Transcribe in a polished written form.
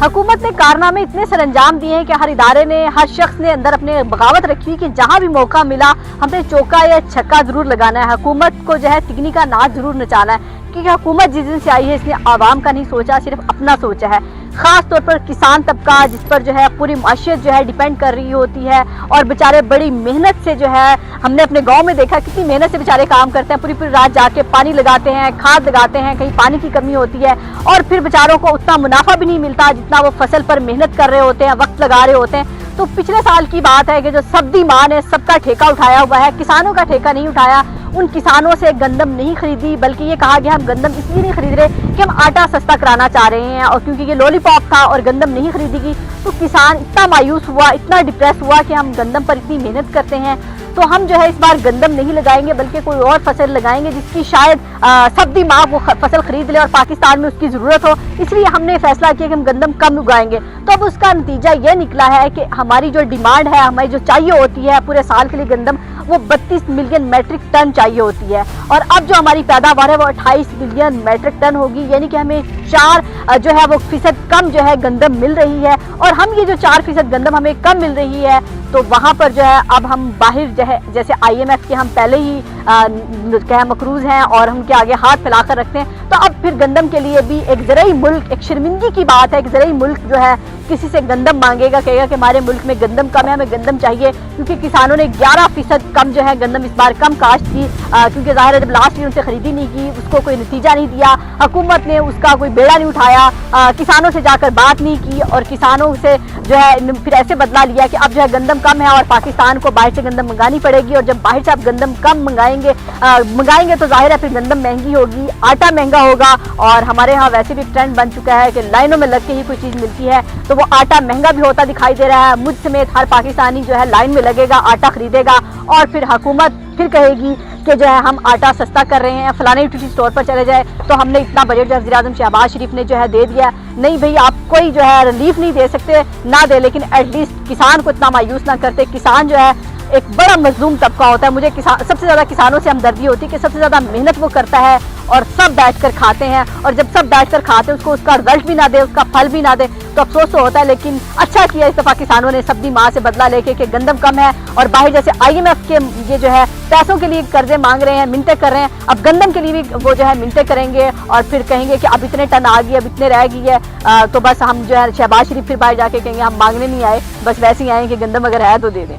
हुकूमत ने कारनामे इतने सरंजाम दिए हैं कि हर इदारे ने, हर शख्स ने अंदर अपने बगावत रखी कि जहां भी मौका मिला हमने चौका या छक्का जरूर लगाना है, हुकूमत को जो है तिगनी का नाच जरूर नचाना है। क्योंकि हुकूमत जिस दिन से आई है इसने आवाम का नहीं सोचा, सिर्फ अपना सोचा है। खास तौर पर किसान तबका जिस पर जो है पूरी माशियत जो है डिपेंड कर रही होती है, और बेचारे बड़ी मेहनत से जो है, हमने अपने गांव में देखा कितनी मेहनत से बेचारे काम करते हैं, पूरी पूरी रात जाके पानी लगाते हैं, खाद लगाते हैं, कहीं पानी की कमी होती है और फिर बेचारों को उतना मुनाफा भी नहीं मिलता जितना वो फसल पर मेहनत कर रहे होते हैं, वक्त लगा रहे होते हैं। तो पिछले साल की बात है कि जो सब्जी मां ने सबका ठेका उठाया हुआ है, किसानों का ठेका नहीं उठाया, उन किसानों से गंदम नहीं खरीदी, बल्कि ये कहा गया हम गंदम इसलिए नहीं खरीद रहे कि हम आटा सस्ता कराना चाह रहे हैं, और क्योंकि ये लॉलीपॉप था और गंदम नहीं खरीदेगी तो किसान इतना मायूस हुआ, इतना डिप्रेस हुआ कि हम गंदम पर इतनी मेहनत करते हैं तो हम जो है इस बार गंदम नहीं लगाएंगे बल्कि कोई और फसल लगाएंगे जिसकी शायद सब्जी माँ वो फसल खरीद ले और पाकिस्तान में उसकी ज़रूरत हो। इसलिए हमने फैसला किया कि हम गंदम कम उगाएंगे। तो अब उसका नतीजा ये निकला है कि हमारी जो डिमांड है, हमारी जो चाहिए होती है पूरे साल के लिए गंदम, वो 32 मिलियन मेट्रिक टन चाहिए होती है, और अब जो हमारी पैदावार है वो 28 मिलियन मेट्रिक टन होगी। यानी कि हमें 4 जो है वो फीसद कम जो है गंदम मिल रही है। और हम ये जो 4% गंदम हमें कम मिल रही है तो वहाँ पर जो है अब हम बाहर जो है जैसे IMF के हम पहले ही क्या मकरूज हैं और हम के आगे हाथ फैलाकर रखते हैं, तो अब फिर गंदम के लिए भी एक ज़राई मुल्क, एक शर्मिंदगी की बात है, एक ज़राई मुल्क जो है किसी से गंदम मांगेगा, कहेगा कि हमारे मुल्क में गंदम कम है, हमें गंदम चाहिए। क्योंकि किसानों ने 11% कम जो है गंदम इस बार कम काश्त की, क्योंकि ज़ाहिर है जब लास्ट ईयर उनसे खरीदी नहीं की उसको कोई नतीजा नहीं दिया, हुकूमत ने उसका कोई बेड़ा नहीं उठाया, किसानों से जाकर बात नहीं की और किसानों से जो है फिर ऐसे बदला लिया कि अब जो है गंदम कम है और पाकिस्तान को बाहर से गंदम मंगानी पड़ेगी, और जब बाहर से आप गंदम कम मंगाएंगे तो जाहिर है फिर गंदम महंगी होगी, आटा महंगा होगा। और हमारे यहाँ वैसे भी ट्रेंड बन चुका है कि लाइनों में लग के ही कोई चीज़ मिलती है, तो वो आटा महंगा भी होता दिखाई दे रहा है। मुझ समेत हर पाकिस्तानी जो है लाइन में लगेगा, आटा खरीदेगा, और फिर हुकूमत फिर कहेगी कि जो है हम आटा सस्ता कर रहे हैं, फलाने यूटिलिटी स्टोर पर चले जाए तो हमने इतना बजट जो वज़ीर-ए-आज़म शहबाज शरीफ ने जो है दे दिया। नहीं भाई, आप कोई जो है रिलीफ नहीं दे सकते, ना दे, लेकिन एटलीस्ट किसान को इतना मायूस ना करते। किसान जो है एक बड़ा मजलूम तबका होता है। मुझे सबसे ज़्यादा किसानों से हमदर्दी होती है कि सबसे ज़्यादा मेहनत वो करता है और सब बैठकर खाते हैं, और जब सब बैठकर खाते हैं उसको उसका रिजल्ट भी ना दे, उसका फल भी ना दे तो अफसोस तो होता है। लेकिन अच्छा किया इस दफ़ा किसानों ने सब्जी माँ से बदला लेके कि गंदम कम है, और बाहर जैसे IMF के ये जो है पैसों के लिए कर्जे मांग रहे हैं, मिन्नतें कर रहे हैं, अब गंदम के लिए भी वो जो है मिन्नतें करेंगे और फिर कहेंगे कि अब इतने टन आ गई, अब इतने रह गई है, तो बस हम जो है शहबाज शरीफ फिर बाहर जाके कहेंगे हम मांगने नहीं आए, बस वैसे ही आए कि गंदम अगर है तो दे दें।